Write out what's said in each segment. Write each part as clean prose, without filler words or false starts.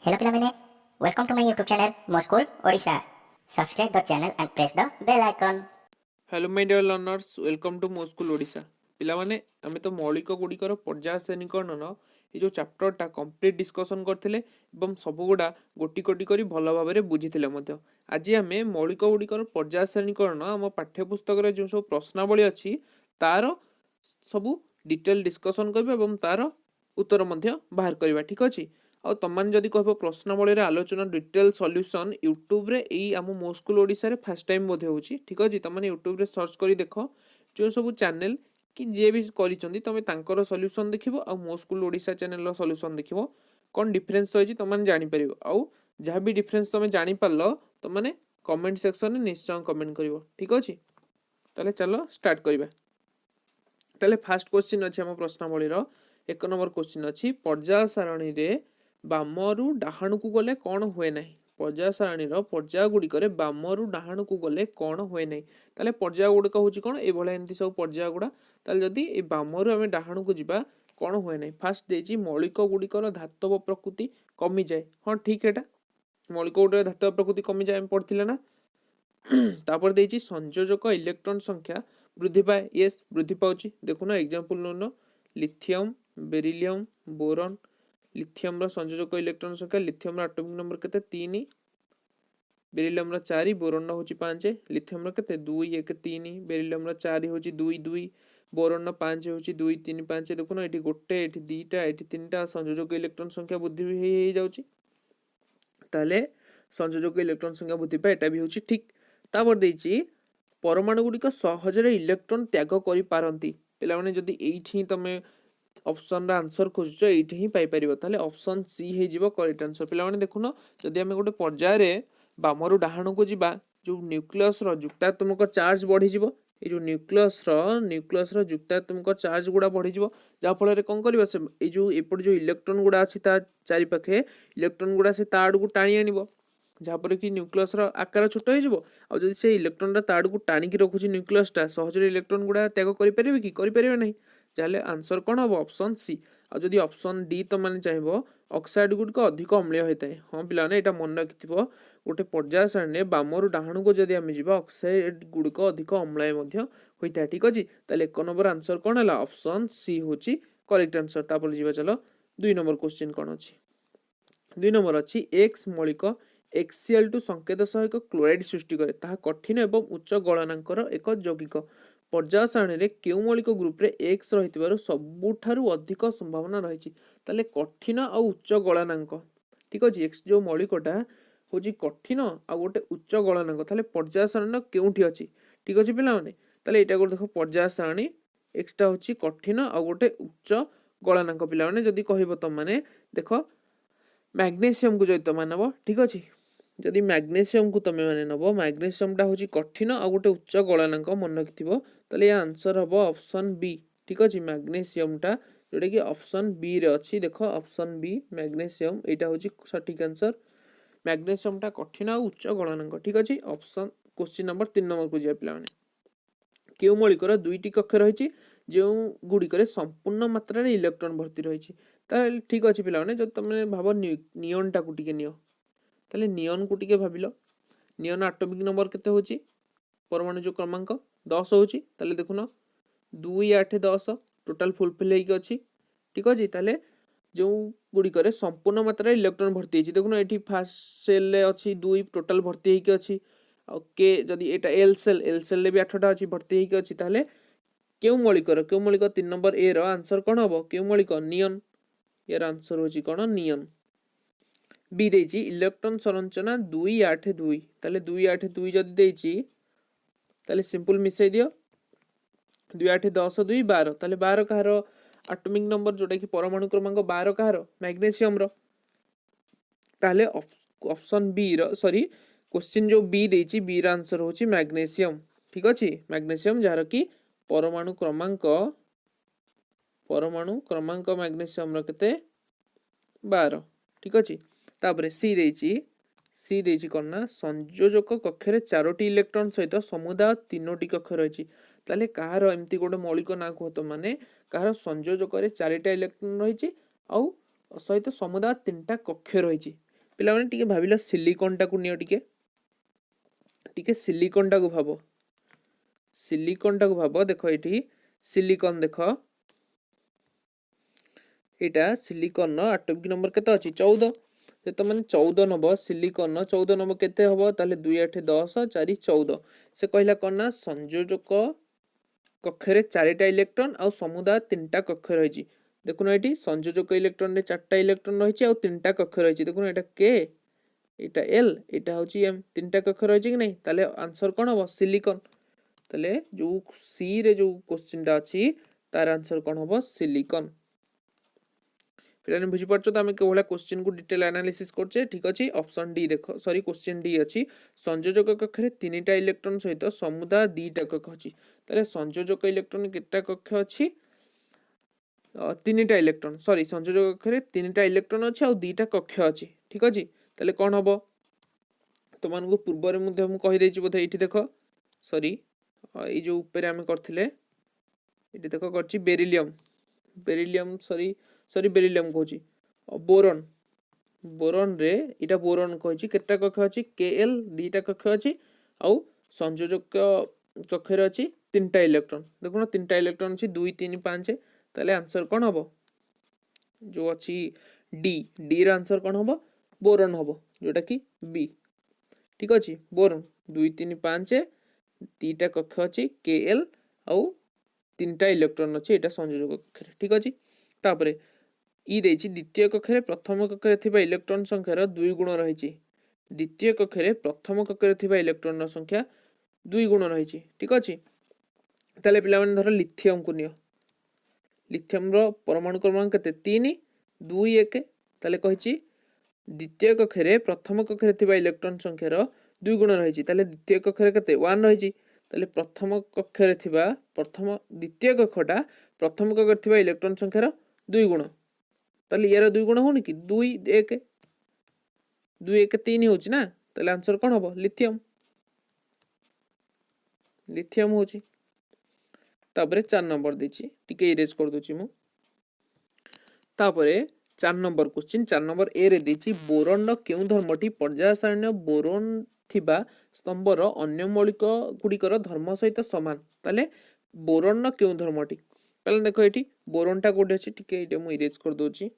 Hello ପିଲାମାନେ, welcome to my YouTube channel Mo school Odisha. Subscribe the channel and press the bell icon। Hello my dear learners, welcome to Mo school Odisha. पिलामाने आमे तो मौलिक गुड़िकर पर्याय श्रेणीकरण ये जो चैप्टरटा कंप्लीट डिस्कशन करथिले एवं सबगुडा गोटी गोटी करी भल भाबरे बुझिथिले मध्य। आज आमे मौलिक गुड़िकर पर्याय श्रेणीकरण आम पाठ्यपुस्तक रे जो सब प्रश्नावली अछि तार सब डिटेल डिस्कशन करबे एवं तार उत्तर मध्य बाहर करबा। ठीक अछि। आ तमान जदि कहबो प्रश्नावली रे आलोचना डिटेल सॉल्यूशन यूट्यूब रे एई आम मो स्कूल ओडिशा रे फर्स्ट टाइम बोधे होची। ठीक अछि। तमाने यूट्यूब रे सर्च करी देखो जो सब चैनल कि जे भी करिसंदी तमे तांकर सॉल्यूशन देखिबो आ मो स्कूल ओडिशा चैनल रो सॉल्यूशन देखिबो कोन डिफरेंस होईची तमाने जानि परिबो। आ जहा भी डिफरेंस तमे जानि पारलो तमाने कमेंट सेक्शन में निश्चय कमेंट करिवो। ठीक अछि। ताले चलो स्टार्ट करिबा। ताले फर्स्ट क्वेश्चन अछि हम प्रश्नावली रो एक नंबर क्वेश्चन अछि पर्याय सारणी रे बामरु डाहाणु गले कौन हुए नहीं। पर्याय सारणी पर्याय गुड़िक बामरु डाहाणु गले कौन हुए नहीं। ताले पर्याय गुड़िक हूँ कौन ये एमती सब पर्याय गुड़ा जदि बामरु आम डाहाणु को जावा कौन हुए नहीं। फास्ट देती मौलिक गुड़िकर धातव प्रकृति कमी जाए। हाँ ठीक है, मौलिक गुड़ धातव प्रकृति कमी जाए पढ़ते ना। तापर देती संयोजक इलेक्ट्रॉन संख्या वृद्धि पाए। येस वृद्धि पाउची। देखुन एग्जांपल नोन लिथियम बेरिलियम बोरन लिथियम रो संयोजक इलेक्ट्रॉन संख्या लिथियम रो एटॉमिक नंबर केते 3 बेरिलियम रो 4 बोरन रो होची 5 लिथियम रो केते 2 1 3 बेरिलियम रो 4 होची 2 2 बोरन रो 5 होची 2 3 5 देखुन एठी गोटे एठी दुईटा एठी तीनटा संयोजक इलेक्ट्रॉन संख्या वृद्धि हे जाउची। ताले संयोजक इलेक्ट्रॉन संख्या वृद्धि पाए एटा भी होची ठीक। तापर देइची परमाणु गुड़िक सहजरे इलेक्ट्रॉन त्याग करि पारंती। पिला माने जदी एठी तमे ऑप्शन रा आंसर खोजछ एठी ही पाई परिबो ताले ऑप्शन सी हे जिवो करेक्ट आंसर। पिला माने देखुनो जदी हमें गोटे पर्याय रे बामरु डाहाणु को जिबा जो न्यूक्लियस रो जुक्तात्मक चार्ज बढ़ी जिवो। ए जो न्यूक्लियस रो जुक्तात्मक चार्ज गुडा बढ़ी जिवो जा फल रे कोन करबो से ए जो एपड जो इलेक्ट्रॉन गुडा अछि ता चारि पाखे इलेक्ट्रॉन गुडा से ताड़ को टाणी आनिबो जहाँ पर कि न्यूक्लियस रो आकार छोट हो जिवो। आ जदी से इलेक्ट्रॉन रा ताड़ को टाणी की रखुची न्यूक्लियस ता सहजरे इलेक्ट्रॉन गुडा त्याग करि परिबे कि करि परिबे नहीं। जाले आंसर कोन हो ऑप्शन सी। आ जदी ऑप्शन डी तो माने चाहिबो ऑक्साइड गुड अधिक अम्लीय होता है। हाँ पिला एटा मन रखिथिबो गोटे पर्याय सारणी बामरु डाहाणु को जदी आमे जिबा ऑक्साइड गुड अधिक अम्लीय मध्य होता है। ठीक अछि। ताले एक नंबर आंसर कोन हला ऑप्शन सी होची करेक्ट आंसर। तापर जिबा चलो 2 नंबर क्वेश्चन कोन अछि। 2 नंबर अछि एक्स मौलिक HCl2 संकेत सहित क्लोराइड सृष्टि करे ताहा कठिन एवं उच्च गलनांकर एक यौगिक। पर्याय सारणी रे केउ मौलिक ग्रुप रे एक्स रहितबारु सबुठारु अधिक संभावना रहिछि। ताले कठिन आ उच्च गलनांक ठीक अछि। एक्स जो मौलिकटा होछि कठिन आ गोटे उच्च गलनांक ताले पर्याय सारणी केउठी अछि। ठीक अछि पिला माने ताले एटा गोटे देखो पर्याय सारणी एक्स टा होछि कठिन आ गोटे उच्च गलनांक। पिला माने जदी कहिबो त माने देखो मैग्नीशियम को जदी तमे नबो ठीक अछि। जदि मैग्नीशियम को तमे माने नबो मैग्नीशियम टा होछि कठिन आ गोटे उच्च गलनांक मन रखिथिबो ताले या आंसर हबो ऑप्शन बी। ठीक अछि। मैग्नीशियम टा जोटा कि ऑप्शन बी रे अछि। देखो ऑप्शन बी मैग्नीशियम एटा होछि सटीक आंसर। मैग्नीशियम टा कठिन आ उच्च गलनांक। ठीक अछि। ऑप्शन क्वेश्चन नंबर 3 नंबर को जिया पिला माने केउ मौलिकर दुईटी कक्ष रहिछि जो गुड़िकर संपूर्ण मात्रा रे इलेक्ट्रॉन भर्ती रहिछि। ताले ठीक अछि पिला माने जब तमे भाबो नियन टा को टिके नियो ताले नियन को टिके भाबिलो नियन एटॉमिक नंबर केते होछि परमाणु जो क्रमांक 10 होछि। ताले देखुनो 2 8 10 टोटल फुलफिल हेकी अछि। ठीक अछि। ताले जो गुड़िकर संपूर्ण मात्रा रे इलेक्ट्रॉन भर्ती हेछि देखुनो एठी फर्स्ट सेल रे अछि 2 टोटल भर्ती हेकी अछि। आ के जदी एटा एल सेल रे भी 8 टा अछि भर्ती हेकी अछि। ताले केउ मौलिक 3 नंबर ए रो आंसर कोन हबो केउ मौलिक नियन। यार आंसर होछि कोन नियन। बी देछि इलेक्ट्रॉन संरचना 2 8 2 ताले 2 8 2 जदी देछि ताले सिंपल मिसै दियो 2 8 10 2 12 ताले 12 कहार एटॉमिक नंबर जोटा कि परमाणु क्रमांक 12 कहार मैग्नीशियम रो। ताले ऑप्शन बी रो सॉरी क्वेश्चन जो बी देछि बी रा आंसर होछि मैग्नीशियम। ठीक अछि। मैग्नीशियम जार कि परमाणु क्रमांक मैग्नीशियम रो केते 12। ठीक अछि। तापरे सी देछि कोन संयोजक कक्ष रे 4टी इलेक्ट्रॉन सहित समुदाय 3टी कक्ष रहिछि। ताले कहार एम्ति गोटे मौलिक ना कहतो माने कहार संयोजक रे 4टा इलेक्ट्रॉन रहिछि आ सहित समुदाय 3टा कक्ष रहिछि। ପିଲାମାନେ ଟିକେ ଭାବିଲ ସିଲିକନ୍ ଟାକୁ ନିଅ ଟିକେ सिलिकॉन टा को भाव सिलिकॉन टा को भाव देख ये सिलिकॉन देख यहाँ सिलिकॉन एटॉमिक नंबर केते अछि 14 जे तो माने 14 नब सिलिकॉन 14 नब केते हबो ताले 2 8 10 4 14 से कहला कोन ना संयोजक कक्षरे 4टा इलेक्ट्रॉन आ समुदाय 3टा कक्ष रहिछि देखुन एठी संयोजक इलेक्ट्रॉन रे 4टा इलेक्ट्रॉन रहिछि आ 3टा कक्ष रहिछि देखुन एटा के एटा एल एटा होची एम 3टा कक्ष रहिछि कि नै ताले आंसर कोन हबो सिलिकॉन ताले जो सी रे जो क्वेश्चन टा अछि तार आंसर कोन हबो सिलिकॉन पिलाने बुझी परछो त हम केवला क्वेश्चन को डिटेल एनालिसिस करछे ठीक अछि ऑप्शन डी देखो सॉरी क्वेश्चन डी अछि संयोजक कक्षरे 3टा इलेक्ट्रॉन सहित समुदाय 2टा कक्ष अछि ताले संयोजक इलेक्ट्रॉन केटा कक्ष अछि 3टा इलेक्ट्रॉन सॉरी संयोजक कक्षरे 3टा इलेक्ट्रॉन अछि आ 2टा कक्ष अछि ठीक अछि ताले कोन हबो तो मान को पूर्व रे मध्ये हम कहि देछि बोथे एठी देखो सॉरी ए जो ऊपर हम करथिले एठी देखो करछि बेरिलियम सॉरी बेरिलियम कहछि बोरॉन बोरॉन रे इटा बोरॉन कहछि केटा कक्ष अछि Kl 2टा कक्ष अछि आ संयोजक कक्षरे अछि 3टा इलेक्ट्रॉन देखो 3टा इलेक्ट्रॉन अछि 2 3 5 ताले आंसर कोन हबो जो अछि डी रा आंसर कोन हबो बोरॉन हबो जोटा कि बी ठीक अछि बोरॉन 2 3 5 2टा कक्ष अछि Kl आ 3टा इलेक्ट्रॉन अछि एटा संयोजक कक्षरे ठीक अछि तापरे ई देछि द्वितीय कक्षरे प्रथम कक्षरे थिबा इलेक्ट्रॉन संख्यार 2 गुण रहिछि द्वितीय कक्षरे प्रथम कक्षरे थिबा इलेक्ट्रॉन संख्या 2 गुण रहिछि ठीक अछि ताले पिला माने धर लिथियम को नियो लिथियम रो परमाणु क्रमांक केते 3 2 1 ताले कहिछि द्वितीय कक्षरे प्रथम कक्षरे थिबा इलेक्ट्रॉन संख्यार 2 गुण रहिछि ताले द्वितीय कक्षरे केते 1 रहिछि ताले प्रथम कक्षरे थिबा प्रथम द्वितीय कक्षटा प्रथम कक्षरे थिबा इलेक्ट्रॉन संख्यार 2 गुण ताले यार 2 गुण होनी कि 2 1 2 1 3 होछि ना ताले आंसर कोन हबो लिथियम होछि तापरे 4 नंबर देछि टिके इरेज कर दोछि मु तापरे 4 नंबर क्वेश्चन 4 नंबर ए रे देछि बोरॉन रो केउ धर्मटी पर्याय सारण्य बोरॉन थिबा स्तंभर अन्य मौलिक गुडिकर धर्म सहित समान ताले बोरॉन रो केउ धर्मटी पहले देखो एठी बोरॉन टा कोडे अछि टिके एटे मु इरेज कर दोछि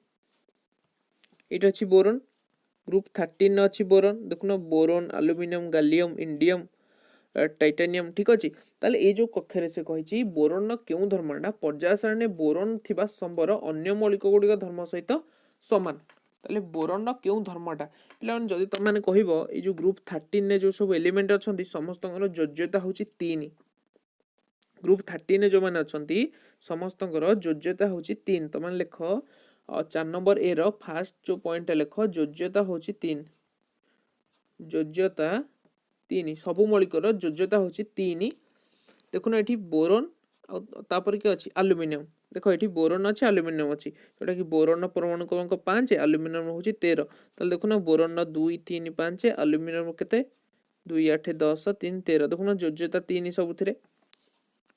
एटा अछि बोरॉन ग्रुप 13 अछि बोरॉन देखुनो boron aluminium gallium indium titanium ठीक अछि ताले ए जो कक्षरे से कहिछि बोरॉन केउ धर्मडा पर्याय सारणी बोरॉन थिबा स्तंभर अन्य मौलिक गुडिक धर्म सहित समान ताले बोरॉन केउ धर्मडा पिलान जदि त माने कहिबो ए जो ग्रुप 13 ने जो सब एलिमेंट अछंती समस्तଙ୍କର योज्यता होछि 3 ग्रुप 13 ने जो माने अछंती समस्तଙ୍କର योज्यता होछि 3 त माने लेखो 4 नंबर ए रो फर्स्ट जो पॉइंट लेखो योज्यता होछि 3 योज्यता 3 सब मौलिकर योज्यता होछि 3 देखुन एठी बोरॉन तापर के अछि एल्युमिनियम देखो एठी बोरॉन अछि एल्युमिनियम अछि जोटा कि बोरॉन परमाणु क्रमांक 5 एल्युमिनियम होछि 13 तले देखुन बोरॉन 2 3 5 एल्युमिनियम केते 2 8 10 3 13 देखुन योज्यता 3 सबुथिरे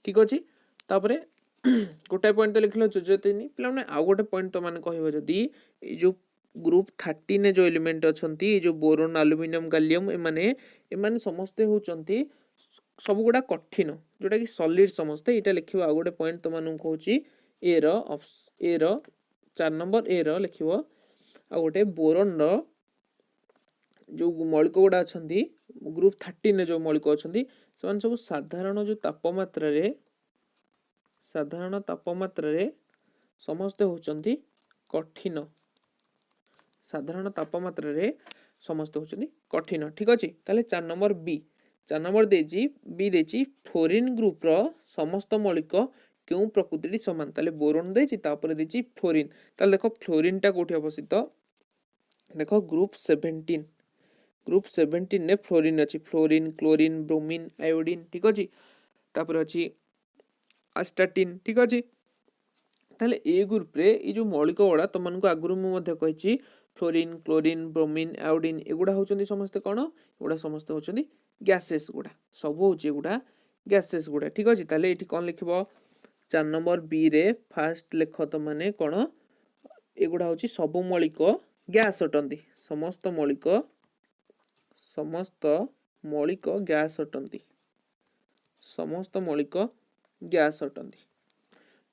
ठीक अछि तापरे गोटे पॉइंट लिखलो योज्यता 3 पिला माने आ गोटे पॉइंट तो माने कहबो जदी ए जो ग्रुप 13 ने जो एलिमेंट अछंती जो बोरॉन एल्युमिनियम गैलियम ए माने समस्ते होचंती सब गुडा कठिन जोटा कि सॉलिड समस्ते एटा लिखिबो आ गोटे पॉइंट तो मानु कहूची ए रो 4 नंबर ए रो लिखिबो आ गोटे बोरॉन रो जो मौलिक गुडा अछंती ग्रुप 13 ने जो मौलिक अछंती समान सब साधारण जो तापमात्रा रे समस्ते होचंती कठिन साधारण तापमात्रा रे समस्त होचंती कठिन ठीक अछि ताले 4 नंबर बी देछि फ्लोरीन ग्रुप रो समस्त मौलिक केउ प्रकृति समान ताले बोरॉन देछि तापर देछि फ्लोरीन ताले देखो फ्लोरीन टा कोठी अवस्थित देखो ग्रुप 17 ने फ्लोरीन अछि फ्लोरीन क्लोरीन ब्रोमीन आयोडीन ठीक अछि तापर अछि एस्टाटिन ठीक अछि ताले ए ग्रुप रे ए जो मौलिक गुडा तमन को आगुरु मु मध्ये कहिछि फ्लोरीन क्लोरीन ब्रोमीन आयोडीन एगुडा होचंदी समस्त कोन एगुडा समस्त होचंदी गैसेस गुडा सब होची एगुडा गैसेस गुडा ठीक अछि ताले एठी कोन लिखिबो 4 नंबर बी रे फर्स्ट लेख त माने कोन एगुडा होची सब मौलिक ଗ୍ୟାସ୍ ଅଟନ୍ତି। ସମସ୍ତ ମୌଳିକ ଗ୍ୟାସ୍ ଅଟନ୍ତି। ସମସ୍ତ ମୌଳିକ ଗ୍ୟାସ୍ ଅଟନ୍ତି।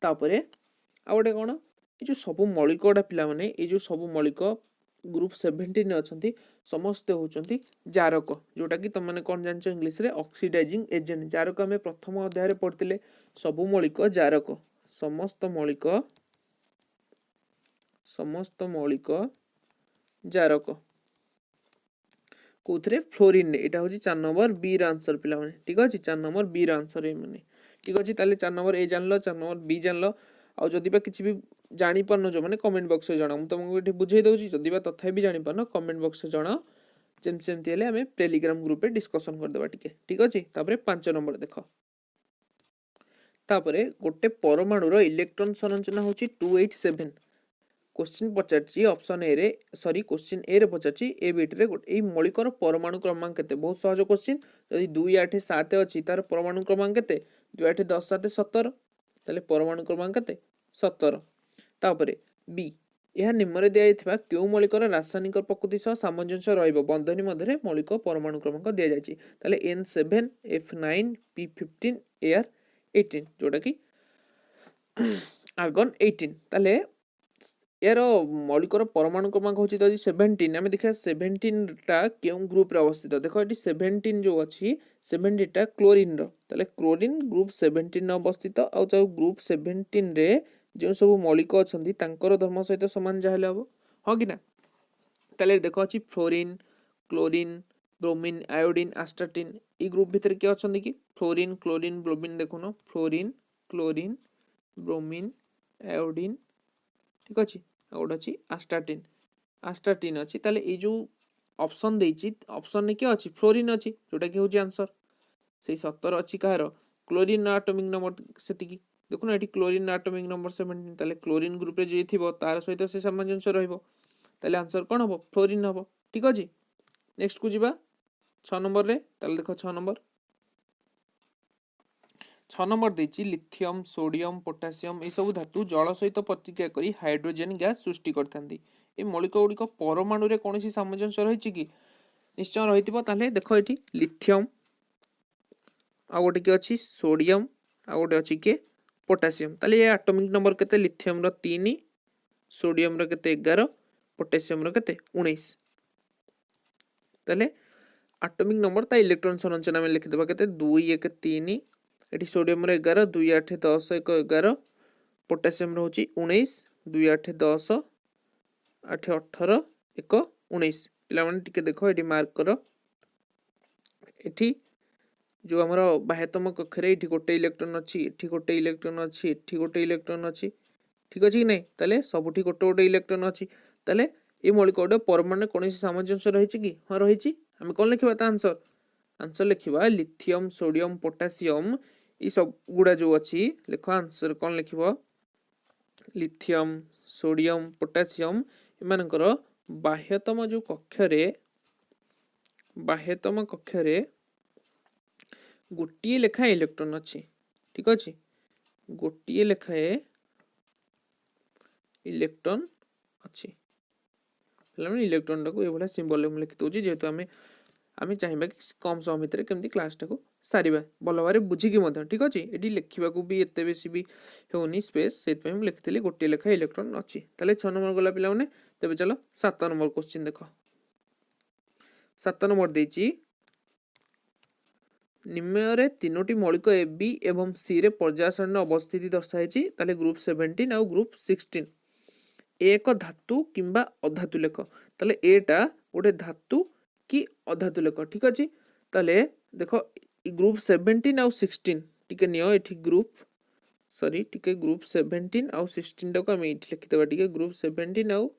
ତାପରେ ଆଉ ଗୋଟେ କ'ଣ, ଏ ଯେଉଁ ସବୁ ମୌଳିକ ଗୁଡ଼ା ପିଲାମାନେ, ଏ ଯେଉଁ ସବୁ ମୌଳିକ ଗ୍ରୁପ 17 ଅଛନ୍ତି ସମସ୍ତେ ହେଉଛନ୍ତି ଜାରକ, ଯେଉଁଟାକି ତୁମେ କ'ଣ ଜାଣିଛ ଇଂଲିଶରେ ଅକ୍ସିଡାଇଜିଂ ଏଜେଣ୍ଟ। ଜାରକ ଆମେ ପ୍ରଥମ ଅଧ୍ୟାୟରେ ପଢ଼ିଥିଲେ। ସବୁ ମୌଳିକ ଜାରକ, ସମସ୍ତ ମୌଳିକ ଜାରକ କୋଉଥିରେ? ଫ୍ଲୋରିନ୍। ଏଇଟା ହେଉଛି 4 ନମ୍ବର ବি ର ଆନ୍ସର ପିଲାମାନେ। ঠিক ଅଛି, 4 ନମ୍ବର বি ର ଆନ୍ସର ଏମାନେ। ঠিক ଅଛି, ତାହେଲେ 4 ନମ୍ବର ଏ ଜାଣିଲ, 4 ନମ୍ବର ବି ଜାଣିଲ। ଆଉ ଯଦି ବା କିଛି ବି ଜାଣିପାରୁନ ଯେଉଁମାନେ କମେଣ୍ଟ ବକ୍ସରେ ଜଣାଅ, ମୁଁ ତୁମକୁ ଏଠି ବୁଝେଇ ଦେଉଛି। ଯଦି ବା ତଥାପି ଜାଣିପାରୁନ କମେଣ୍ଟ ବକ୍ସରେ ଜଣାଅ। ସେମିତି ହେଲେ ଆମେ ଟେଲିଗ୍ରାମ ଗ୍ରୁପରେ ଡିସ୍କସନ୍ କରିଦେବା ଟିକେ। ଠିକ୍ ଅଛି, ତାପରେ 5 ନମ୍ବର ଦେଖ। ତାପରେ ଗୋଟେ ପରମାଣୁର ଇଲେକ୍ଟ୍ରନ ସଂରଚନା ହେଉଛି 287। क्वेश्चन पचार ऑप्शन ए रे सॉरी क्वेश्चन ए रे पचार ए बिट्रे ये मौलिकर परमाणु क्रमांक केते? बहुत सहज क्वेश्चन। जदि 2 8 7 अच्छी तार परमाणु क्रमांक केते? 2 8 10 7 17, ताले परमाणु क्रमांक केते? 17। तापरे बी, यह निम्न दिया क्यों मौलिकर रासायनिक प्रकृति सह सामंजस्य रहिबो? बंधनी मध्य मौलिक परमाणु क्रमांक दिया जायछि। ताले N7 F9 P15 Ar18, जोटा कि आर्गन 18। ताले यार मौलिकर परमाणु क्रमांक होची 17। आम देखा 17 टा क्यों ग्रुप रे अवस्थित? देखो ये 17 जो अच्छी 17 टा क्लोरीन रो, ताले क्लोरीन ग्रुप 17 अवस्थित। आउ जो ग्रुप 17 रे जो सब मौलिक अछंती तांकर धर्म सहित समान जाहले हबो, हां कि ना? ताले देखो अछि fluorine, chlorine, bromine, iodine, astatine. ई ग्रुप भीतर के अछंती कि? Fluorine, chlorine, bromine. देखुनो फ्लोरीन, क्लोरीन, ब्रोमीन, आयोडीन। ठीक अछि, गोटे अच्छी एस्टाटिन। एस्टाटिन अच्छी, ताले ये जो ऑप्शन देछि ऑप्शन ने क्या अच्छी? फ्लोरीन अच्छी, जोटा कि होची आंसर। से 17 अच्छी कहार? क्लोरीन एटॉमिक नंबर सेतिकी। देखुन एटी क्लोरीन एटॉमिक नंबर 17। ताले क्लोरीन ग्रुप रे जे थिबो तार सहित से सामंजस्य रहइबो। ताले आंसर कोन हबो? फ्लोरीन हबो। ठीक अछि, नेक्स्ट को जिबा 6 नंबर रे। ताले देखो 6 नंबर 6 नंबर देछि लिथियम, सोडियम, पोटासियम ये सब धातु जल सहित प्रतिक्रिया करी हाइड्रोजन गैस सृष्टि करथांती। ए मौलिक गुड़िक परमाणु रे कोनोसी सामंजस्य रहिछि कि? निश्चय रहिथिबो। ताले देखो एठी लिथियम, आ गोटे के अछि सोडियम, आ गोटे अछि के पोटासियम। ताले ये एटॉमिक नंबर केते? लिथियम रो 3, सोडियम रो केते 11, पोटासियम रो केते 19। ताले एटॉमिक नंबर ता इलेक्ट्रॉन संरचना में लिखि देबा केते? 2 1 3। एटी सोडियम रो 11, 2 8 10 1 11, पोटासियम रो होची 19, 2 8 10 8 18 1 19। पिला माने टिके देखो एटी मार्क करो। एठी जो हमरो बाह्यतम कक्ष रे एठी गोटे इलेक्ट्रॉन अछि, एठी गोटे इलेक्ट्रॉन अछि, एठी गोटे इलेक्ट्रॉन अछि। ठीक अछि कि नै? ताले सबुठी गोटे गोटे इलेक्ट्रॉन अछि। ताले ए मौलिक गोटे परमाणु कोनोसी सामंजस्य रहिछि कि? हां रहिछि। हम कोन लिखिबा ता आंसर? आंसर लिखिबा लिथियम, सोडियम, पोटासियम ये सब गुड़ा जो अच्छी लिख। आंसर कौन लिखिबो? लिथियम, सोडियम, पोटासियम एमानकर बाह्यतम जो कक्षरे गोटे लेखा इलेक्ट्रॉन अच्छी। ठीक अच्छे, गोटे लेखाए इलेक्ट्रॉन अच्छी। इलेक्ट्रॉन टाक ये सिंबल लिखि दउची, जेहेतु आमे चाहिए कि कम समय भितर केमती क्लास टाक सारिबा भल भाव बुझिकी मध्य। ठीक अच्छे, ये लिखा भी एत बेसी भी होनी स्पेस, से लिखी गोटे लेखा इलेक्ट्रॉन अच्छी। ताले 6 नंबर गला पिला माने। तेबे चलो 7 नंबर क्वेश्चन देख। 7 नंबर देछि निम्नरे तीनोटी मौलिक ए बी एवं सी रे पर्याय सारणी अवस्थिति दर्शाइछि। ताले ग्रुप 17 और ग्रुप 16 एक धातु किंबा अधातु लेख। ताले एटा गोटे धातु कि अधातु लेख। ठीक अच्छे, ताले देखो ग्रुप 17 और 16 टिके नियो। एठी ग्रुप सॉरी टिके ग्रुप 17 और 16 टाको हम एठी लिखि देबा। टिके ग्रुप 17 और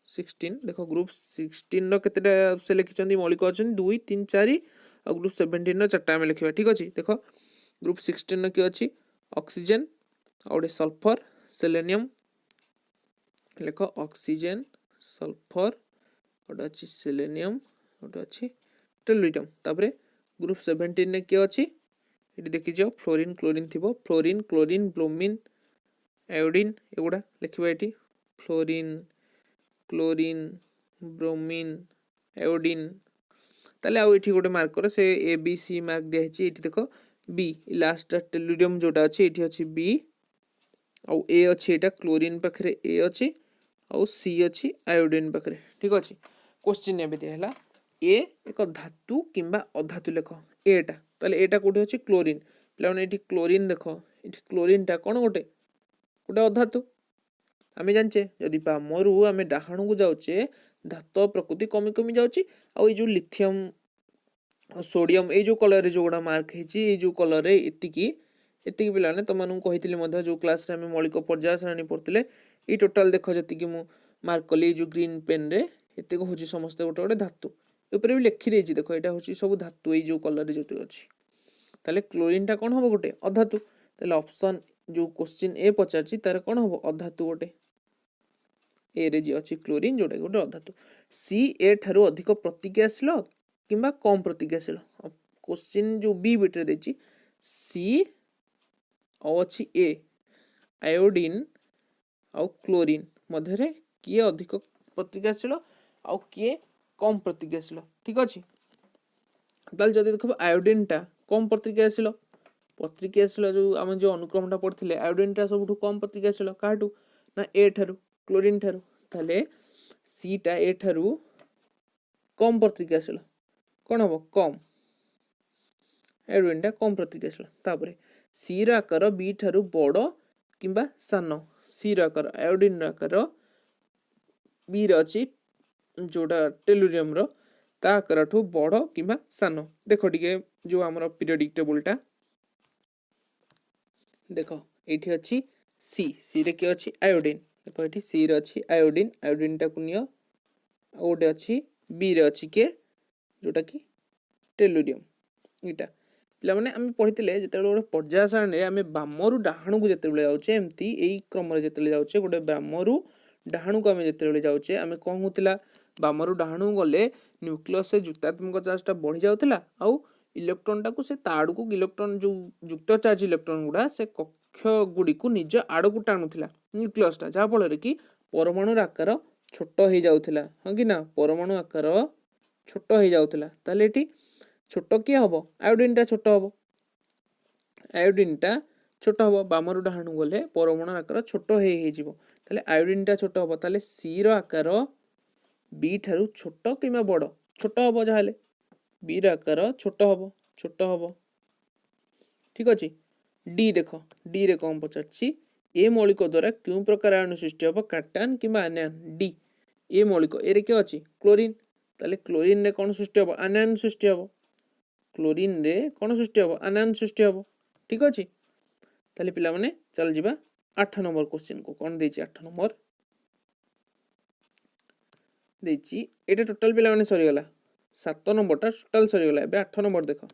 16 देखो ग्रुप 16 रो केतेटा से लिखिचंदी मौलिक अछन 2 3 4 और ग्रुप 17 रो 4टा हम लिखिबा। ठीक अछि, देखो ग्रुप 16 रो कि अछि? ऑक्सीजन और सल्फर, सेलेनियम। लिखो ऑक्सीजन, सल्फर और अछि सेलेनियम और अछि टेलुरियम। तापरे ग्रुप 17 ने के अछि? एटी देखि जाओ फ्लोरीन, क्लोरीन थिबो। फ्लोरीन, क्लोरीन, ब्रोमीन, आयोडीन एगुडा लिखिबा। एटी फ्लोरीन, क्लोरीन ब्रोमीन आयोडीन ताले आउ एठी गोटे मार्क कर से ए बी सी मार्क दिया है एठी देखो बी लास्ट टेलुरियम जोटा अछि एठी अछि बी आउ ए अछि एटा क्लोरीन पाखरे ए अछि आउ सी अछि आयोडीन पाखरे ठीक अछि क्वेश्चन एबे दिया हला ए एक धातु किंबा अधातु लेख एटा ताले एटा कोठी अछि क्लोरीन पिला माने एठी क्लोरीन देखो एठी क्लोरीन टा कोन गोटे गोटे अधातु आमे जानचे जदि बामरू आमे डाहाणु को जाउचे धातु प्रकृति कमी कमी जाउची आ जो लिथियम सोडियम ए जो कलर रे जो गुडा मार्क हेची ए जो कलर रे एतिकी एतिकी पिला ने तमनु कहितली मध्य जो क्लास रे आमे मौलिक पर्याय श्रेणी पढतिले ई टोटल देखो जति मु मार्क कली जो ग्रीन पेन रे एते को होची समस्त गोटे गोटे धातु ऊपर भी लिखि देछि देखो एटा होची सब धातु ए जो कलर रे जति अछि ताले क्लोरीन टा कोन होबो गोटे अधातु ताले ऑप्शन जो क्वेश्चन ए पचारछि तार कोन होबो अधातु गोटे ए रे जी अछि क्लोरीन जोटा गोटे अधातु सी ए ठारो अधिक प्रतिक्रिया आसलो किंबा कम प्रतिक्रिया आसलो क्वेश्चन जो बी बिट रे देछि सी और अछि ए आयोडीन और क्लोरीन मध्य रे किए अधिक प्रतिक्रिया आसलो और किए कम प्रतिक्रिया आसलो ठीक अछि ताल जदि देखबो आयोडीन टा कम प्रतिक्रिया आसलो जो हम जो अनुक्रम टा पढ़थिले आयोडीन टा सबठु कम प्रतिक्रिया आसलो काटू ना ए ठारू क्लोरीन ठारू ताले सी टा ए ठारू कम प्रतिक्रिया आसलो कोन हबो कम आयोडीन टा कम प्रतिक्रिया आसलो तापरे सी रा आकार बी ठारू बड़ किंबा सानो सी रा आकार आयोडीन रा आकार बी रा अछि जोटा टेलुरियम रो ता आकार ठू बड़ किंबा सानो देखो टिके जो हमर पीरियोडिक टेबल टा देखो एठी अछि सी सी रे के अछि आयोडीन देखो एठी सी रे अछि आयोडीन आयोडीन टा कुनियो ओटे अछि बी रे अछि के जोटा कि टेलुरियम इटा पिला माने हम पढितले जेते गोटे पर्याय सारणी हम बामरु डाहाणु को जेते जाउचे एम्ति एई क्रम रे जेते जाउचे गोटे बामरु डाहाणु को हम जेते जाउचे हम कोन होतिला बामरु डाहाणु गले न्यूक्लियस से जुक्तात्मक चार्ज टा बढ़ी जाउतिला आउ इलेक्ट्रॉन टा को से ताड़ को इलेक्ट्रॉन जो युक्त चार्ज इलेक्ट्रॉन गुडा से कक्ष गुडी को निज आड़ को टाणुथिला न्यूक्लियस टा जा फल रे कि परमाणु आकार छोट हो जाउथिला हां कि ना परमाणु आकार छोट हो जाउथिला ताले एठी छोट के हबो आयोडीन टा छोट हबो आयोडीन टा छोट हबो बामरु डाहाणु गले परमाणु आकार छोट हे जिवो ताले आयोडीन टा छोट हबो ताले सी रो आकार बी ठारू छोट किमा बड़ छोट हबो जाले बी रो आकार छोट हबो ठीक अछि डी देखो डी रे कोन पचारछि ए मौलिक द्वारा क्यों प्रकार अणु सृष्टि हबो काटान किमा आनायन डी ए मौलिक ए रे के अछि क्लोरीन ताले क्लोरीन रे कोन सृष्टि हबो आनायन सृष्टि हबो क्लोरीन रे कोन सृष्टि हबो आनायन सृष्टि हबो ठीक अछि ताले पिला माने चल जिबा 8 नंबर क्वेश्चन को कोन देछि 8 नंबर देछि एटा टोटल पिला माने सरी गला 7 नंबर टा टोटल सरी गला बे 8 नंबर देखो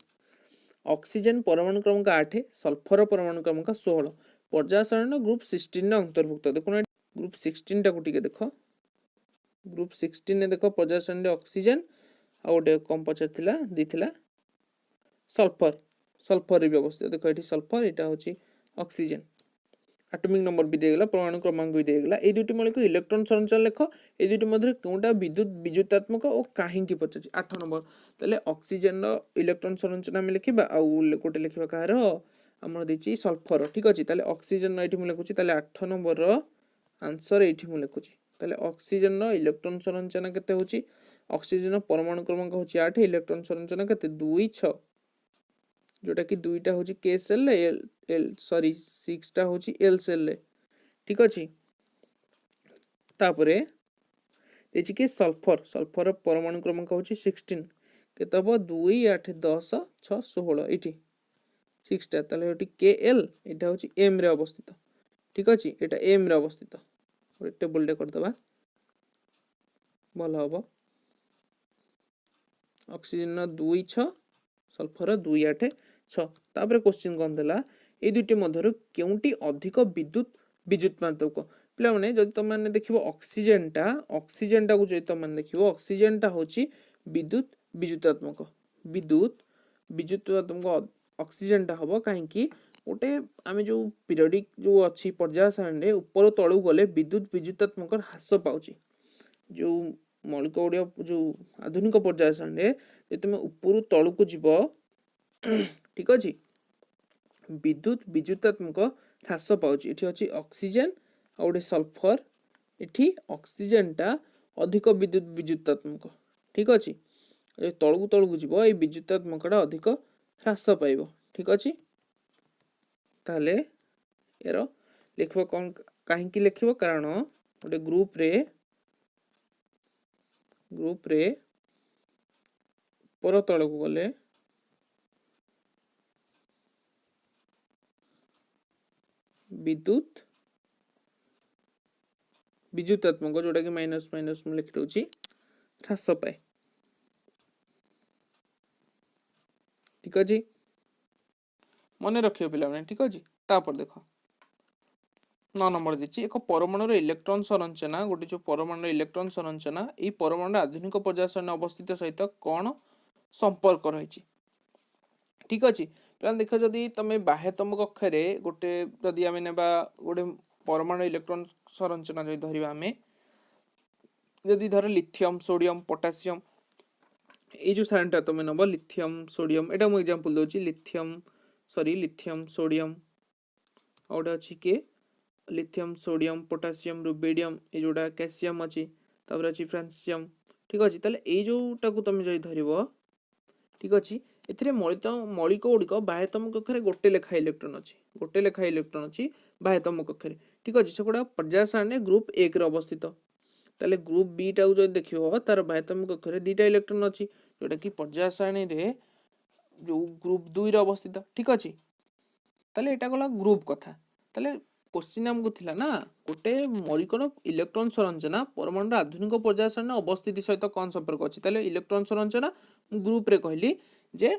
ऑक्सीजन परमाणु क्रमांक 8 सल्फर परमाणु क्रमांक 16 पर्याय सारणी ग्रुप 16 ने अंतर्भुक्त देखो ग्रुप 16 टा को टिके देखो ग्रुप 16 ने देखो पर्याय सारणी ऑक्सीजन आ ओटे कम पचर थिला दिथिला सल्फर सल्फर रे व्यवस्थित देखो एठी सल्फर एटा होची ऑक्सीजन एटॉमिक नंबर भी देगला परमाणु क्रमांक भी देगला ए दुटी मौलिक इलेक्ट्रॉन संरचना लेखो ए दुटी मध्य कोनटा विद्युत विद्युतात्मक और काहे की पचछि 8 नंबर तले ऑक्सीजन रो इलेक्ट्रॉन संरचना में लिखिबा आ कोटे लिखिबा कार हमर देछि सल्फर ठीक अछि तले ऑक्सीजन एठी मु लिखुछि तले 8 नंबर रो आंसर एठी मु लिखुछि तले ऑक्सीजन रो इलेक्ट्रॉन संरचना केते होछि ऑक्सीजन परमाणु क्रमांक होछि 8 इलेक्ट्रॉन संरचना केते 2 6 जोटा कि दुईटा होची के सेल एल एल सॉरी 6 टा होची एल सेल रे ठीक अछि तापरे देछि कि सल्फर सल्फर परमाणु क्रमांक होची 16 केतब 2 8 10 6 16 इठी 6 टा तले होटी के एल एटा होची एम रे अवस्थित ठीक अछि एटा एम रे अवस्थित ओरे टेबल डे कर दबा भलो हबो ऑक्सीजन 2 6 सल्फर 2 8 6 तापर क्वेश्चन कोन देला ए दुटी मध्यरु केउंटी अधिक विद्युत विद्युतमात्रक पिला माने जदि तुम माने देखिबो ऑक्सीजन टा को जदि तुम माने देखिबो ऑक्सीजन टा होची विद्युत विद्युतात्मक ऑक्सीजन टा हबो काहे कि ओटे आमे जो पीरियोडिक जो अछि पर्याय सारणी रे ऊपर तळु गले विद्युतात्मक ह्रास पाउची जो मौलिक ओडिया जो आधुनिक पर्याय सारणी जे तुम ऊपर तलू को जीव ठीक अच्छे विद्युत विद्युतात्मक ह्रास पाँच ये अच्छी ऑक्सीजन आ गए सल्फर ये ऑक्सीजन टा अधिक विद्युत विद्युतात्मक ठीक अच्छे तलू तलू जीव ये विद्युतात्मक अधिक ह्रास पाइब ठीक अच्छे ताले यार लिख कौन कहीं लिख कारण गोटे ग्रुप रे पर तल को गले विद्युत विद्युतात्मक जोटा कि माइनस माइनस में लिखि दउची ह्रास पाए ठीक अच्छे मन रखियो पिला ठीक अच्छे तापर देख 9 नंबर देछि एक परमाणु इलेक्ट्रॉन संरचना गोटे जो परमाणु इलेक्ट्रॉन संरचना ये परमाणु आधुनिक पर्याय सारणी अवस्थित सहित कौन संपर्क रही ठीक अच्छे पे देख जदि तुम बाह्यतम कक्ष गोटे जदि आम ने गोटे परमाणु इलेक्ट्रॉन संरचना जो धरिबा आमे जदि धर लिथियम सोडियम पोटासियम ये जो सारणीटा तुम नब लिथियम सोडियम एटा मु एग्जांपल दोची लिथियम सोडियम आउटे अछि के लिथियम सोडियम पोटासियम रुबिडियम ये जोटा कैल्शियम अच्छी तापर अच्छी फ्रांसियम ठीक अच्छे ताले ये जोटा को तुम जो धरिबो ठीक अच्छे एथिरे मौलिक गुड़िक बाह्यतम कक्ष गोटे लेखा इलेक्ट्रॉन अच्छी बाह्यतम कक्ष ठीक अच्छे से गुड़ा पर्याय सारणी ग्रुप 1 रे अवस्थित ताले ग्रुप बी टा जो देखियो तार बाह्यतम कक्ष दुईटा इलेक्ट्रॉन अच्छी जोटा कि पर्याय सारणी रे जो ग्रुप 2 रे अवस्थित ठीक अच्छे ताले एटा गला ग्रुप कथा ताले क्वेश्चन हमको थिला ना गोटे मौलिक इलेक्ट्रॉन संरचना परमाणु आधुनिक पर्याय सारणी अवस्थिति सहित कौन संपर्क अच्छी ताले इलेक्ट्रॉन संरचना ग्रुप रे कहली जे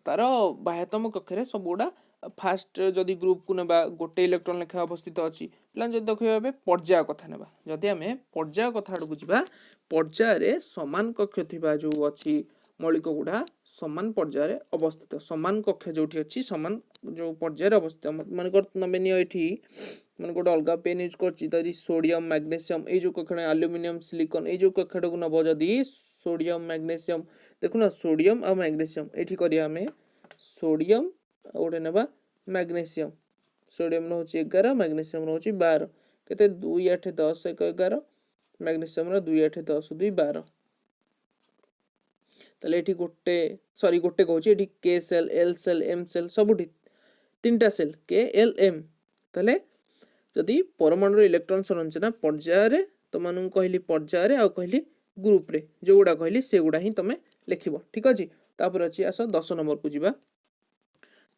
तार बाह्यतम कक्ष सब गुड़ा फास्ट जदि ग्रुप को नेबा गोटे इलेक्ट्रॉन लेखा अवस्थित अच्छी प्लान जब देखिए पर्याय कथा नेबा जदि आम पर्याय कथा आड़ को जीवा पर्याय रे समान कक्ष थिबा जो अच्छी मौलिक गुड़ा समान पर्याय रे अवस्थित समान कक्ष जो अच्छी समान जो पर्याय रे अवस्थित मन कर नबे नियो एठी मन गोटे अलग पेन यूज कर सोडियम मैग्नेशियम ये जो कक्ष एल्युमिनियम सिलिकॉन ये जो कक्ष को नब जदि सोडियम मैग्नेशियम देखु ना सोडियम और मैग्नेशियम एठी करिया हमें सोडियम गोटे नेबा मैग्नेशियम सोडियम रोचे 11 मैग्नेशियम रोचे 12 केते 2 8 10 1 11 मैग्नेशियम रो 2 8 10 2 12 ताले एठी गोटे सॉरी गोटे कहूची एठी के shell L shell M shell सबुठी तीनटा सेल के एल एम ताले जदि परमाणु इलेक्ट्रॉन संरचना पर्याय रे तमनु कहली पर्याय रे आ कहली ग्रुप रे जो गुडा कहली से गुडा ही तमे लिखिबो ठीक अछि तापर अछि आस 10 नंबर को जीवा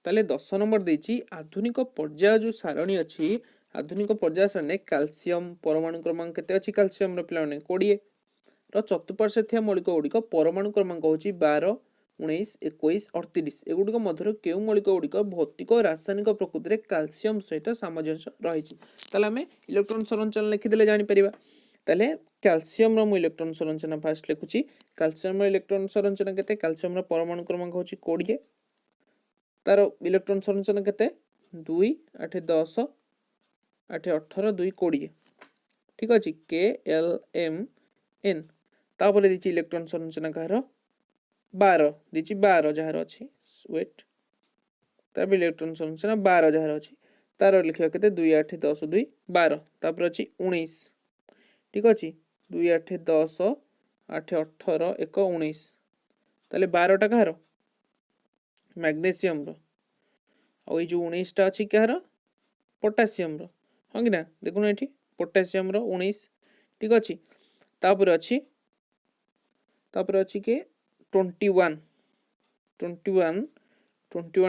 ताले 10 नंबर देछि आधुनिक पर्याय जो सारणी अछि आधुनिक पर्याय सारणी कैल्शियम परमाणु क्रमांक केते अछि कैल्शियम रो प्लाने 20 रो चतुर्पार्श्व थिया मौलिक गुड़िक परमाणु क्रमांक होछि 12 19 21 38 एगुड़िक मध्य केउ मौलिक गुड़िक भौतिक और रासायनिक प्रकृति रे कैल्शियम सहित सामंजस्य रहिछि ताले हमें इलेक्ट्रॉन संरचना लिखिदेले जानि परिबा ताले कैल्शियम रो इलेक्ट्रॉन संरचना फास्ट लिखुछि कैल्शियम रो इलेक्ट्रॉन संरचना केते कैल्शियम रो परमाणु क्रमांक होछि 20 तार इलेक्ट्रॉन संरचना केते 2 8 10 8 18 2 20 ठीक अछि के एल एम एन तापर दिछि इलेक्ट्रॉन संरचना कार 12 दिछि 12 जहार अछि वेट तापर इलेक्ट्रॉन संरचना 12 जहार अछि तार लिखिया केते 2 8 10 2 12 तापर अछि 19 ठीक अछि 2 8 10 8 18 1 19 ताले 12 टा कार मैग्नीशियम रो और जो 19 टा अछि कार पोटेशियम रो हां कि ना देखुन एठी पोटेशियम रो 19 ठीक अछि तापर अछि के 21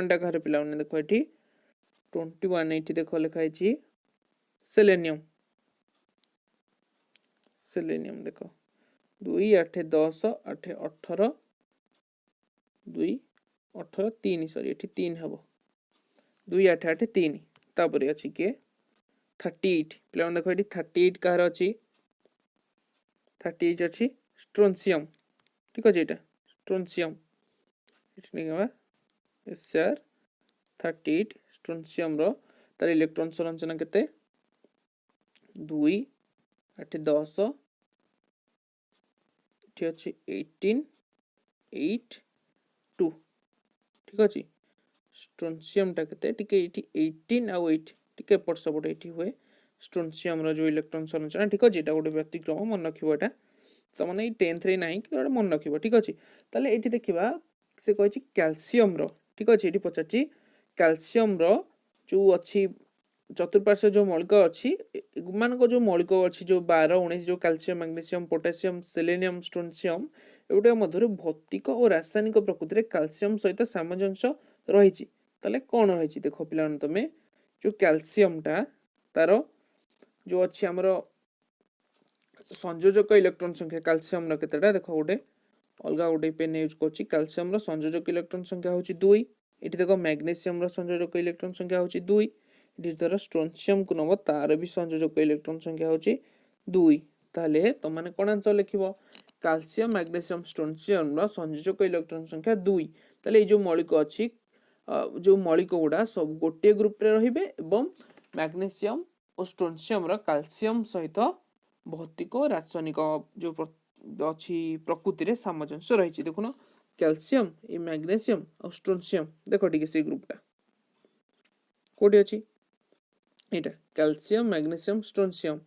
टा कार पिला ने देखो एठी 21 एठी देखो लिखा अछि सेलेनियम देखो 2 8 10 8 18 2 18 3 सॉरी एठी 3 हबो 2 8 8 3 तापर अछि के 38 पिला देखो एठी 38 कार अछि 38 अछि स्ट्रोंशियम ठीक अछि एटा स्ट्रोंशियम एठी निकबा एसआर 38 स्ट्रोंशियम रो तार इलेक्ट्रॉन संरचना केते 2 8 10 ଏଠି ଅଛି 18 8 2 ठीक अच्छे स्ट्रोनसियम टा केते टिके एठी 18 आउ 8 टिके एपट सपट एठी हुए स्ट्रोनसियम रो जो इलेक्ट्रॉन संरचना ठीक अछि एटा गोटे व्यतिक्रम मन रखिबो एटा त माने 10th रे नाही कि गोटे मन रखिबो ठीक अछि ताले एठी देखिबा से कहछि कैल्शियम रो ठीक अछि एठी पचाछि कैल्शियम रो जो अछि चतुर्पार्श्व जो मौलिक अछि मान को जो मौलिक अछि जो 12 19 जो कैल्शियम मैग्नीशियम पोटेशियम सेलेनियम स्ट्रोनसियम एउटे मधुर भौतिक और रासायनिक प्रकृति रे कैल्शियम सहित सामंजस्य रहिछि ताले कोन रहिछि देखो पिलान तमे जो कैल्शियम टा तारो जो अछि हमरो संयोजक इलेक्ट्रॉन संख्या कैल्शियम रो केतेटा देखो गोटे अलगा गोटे पेन यूज करछि कैल्शियम रो संयोजक इलेक्ट्रॉन संख्या होछि 2 एठी देखो मैग्नीशियम रो संयोजक इलेक्ट्रॉन संख्या होछि 2 एठी धर स्ट्रोनसियम को नबो तार भी संयोजक इलेक्ट्रॉन संख्या होछि 2 ताले तो माने कोन आंसर लिखिबो कैल्शियम मैग्नीशियम स्ट्रोनसियम रो संयोजक इलेक्ट्रॉन संख्या 2 ताले ए जो मौलिक अछि जो मौलिक गुड़ा सब गोटे ग्रुप रे रहिबे एवं मैग्नीशियम और स्ट्रोनसियम रो कैल्शियम सहित भौतिक और रासायनिक जो अछि प्रकृति रे सामंजस्य रहिछि देखुनो कैल्शियम ए मैग्नीशियम और स्ट्रोनसियम देखो ठीक से ग्रुपटा कोठी अछि एटा कैल्शियम मैग्नीशियम स्ट्रोनसियम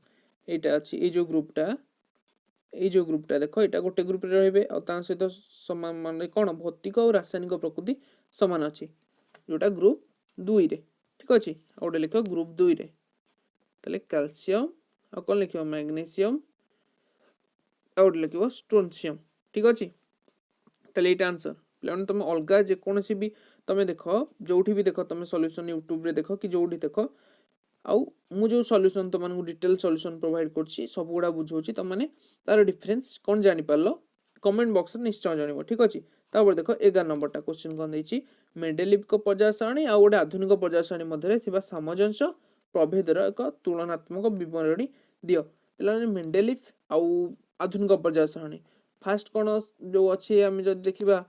एटा अछि ए जो ग्रुपटा देखो एटा गोटे ग्रुप रे रहिबे और ता सहित समान माने कोन भौतिक और रासायनिक प्रकृति समान अछि जोटा ग्रुप 2 रे ठीक अछि और लिखो ग्रुप 2 रे तले कैल्शियम और कोन लिखो मैग्नीशियम और लिखो स्ट्रोनसियम ठीक अछि तले एटा आंसर प्लान तुम अलगा जे कोनसी भी तमे देखो जोठी भी देखो तमे सॉल्यूशन YouTube रे देखो कि जोठी देखो आउ मु जो सॉल्यूशन तो मानू डिटेल सॉल्यूशन प्रोवाइड करछि सब गुडा बुझौछि त माने तार डिफरेंस कोन जानि पारलो कमेंट बॉक्स रे निश्चय जानिबो ठीक अछि तापर देखो 11 नंबरटा क्वेश्चन कोन दैछि मेंडेलिव को पर्याय सारणी आ गोटे आधुनिक पर्याय सारणी मध्ये थिबा सामंजस्य प्रभेदर एक तुलनात्मक विवरणी दियो पिलाने मेंडेलिव आउ आधुनिक पर्याय सारणी फास्ट कोन जो अछि हम जदि देखिबा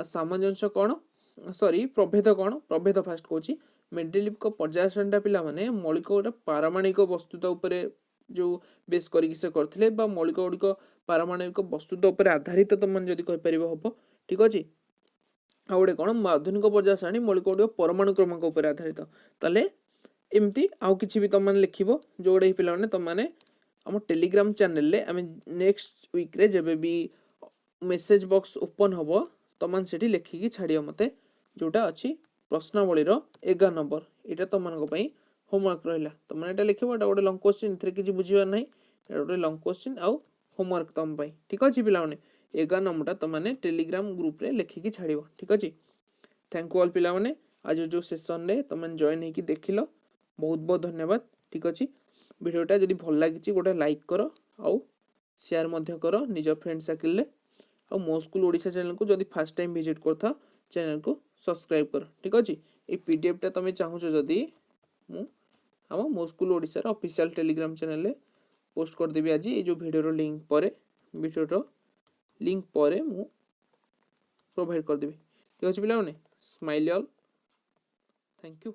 सामंजस्य कोन सॉरी प्रभेद कोन प्रभेद फास्ट कहछि मेंडेलिव को पर्याय सारणीटा पिला माने मौलिक गोटे पारमाणविक वस्तुता उपरे जो बेस करी से करथिले बा मौलिक गुडिक पारमाणविक वस्तुता उपरे आधारित तो मन जदि कहि परिबो हबो ठीक अछि आ गोटे कोन आधुनिक पर्याय सारणी मौलिक गुडिक परमाणु क्रमांक उपरे आधारित तले एमती आउ किछि भी तमन लिखिबो जोडे पिला माने तमने हम टेलीग्राम चैनल रे हम नेक्स्ट वीक रे जेबे भी मेसेज बॉक्स ओपन हबो तमन सेठी लिखि कि छाडियो मते जोटा अछि प्रश्नावली रो 11 नंबर एटा तमन को पई होमवर्क रहिला तमन एटा लिखिबो एटा गोटे लॉन्ग क्वेश्चन इथरे किछि बुझिबा नै एटा गोटे लॉन्ग क्वेश्चन आउ होमवर्क तम पई ठीक अछि पिला माने 11 नंबरटा तमने टेलीग्राम ग्रुप रे लिखि कि छाडियो ठीक अछि थैंक यू ऑल पिला माने आज जो सेशन रे तमन जॉइन हे कि देखिलो बहुत बहुत धन्यवाद ठीक अछि वीडियोटा जदि भल लागिछि गोटे लाइक करो आउ शेयर मध्य करो निज फ्रेंड सर्कल रे और मो स्कूल ओडिशा चैनल को जदि फर्स्ट टाइम विजिट करथा चैनल को सब्सक्राइब करो ठीक अछि ए पीडीएफ टा तमे चाहू छ जदि मु हम मो स्कूल ओडिशा रो ऑफिशियल टेलीग्राम चैनल रे पोस्ट कर देबी आज ए जो वीडियो रो लिंक परे मु प्रोवाइड कर देबी ठीक अछि पिला माने स्माइल ऑल थैंक यू।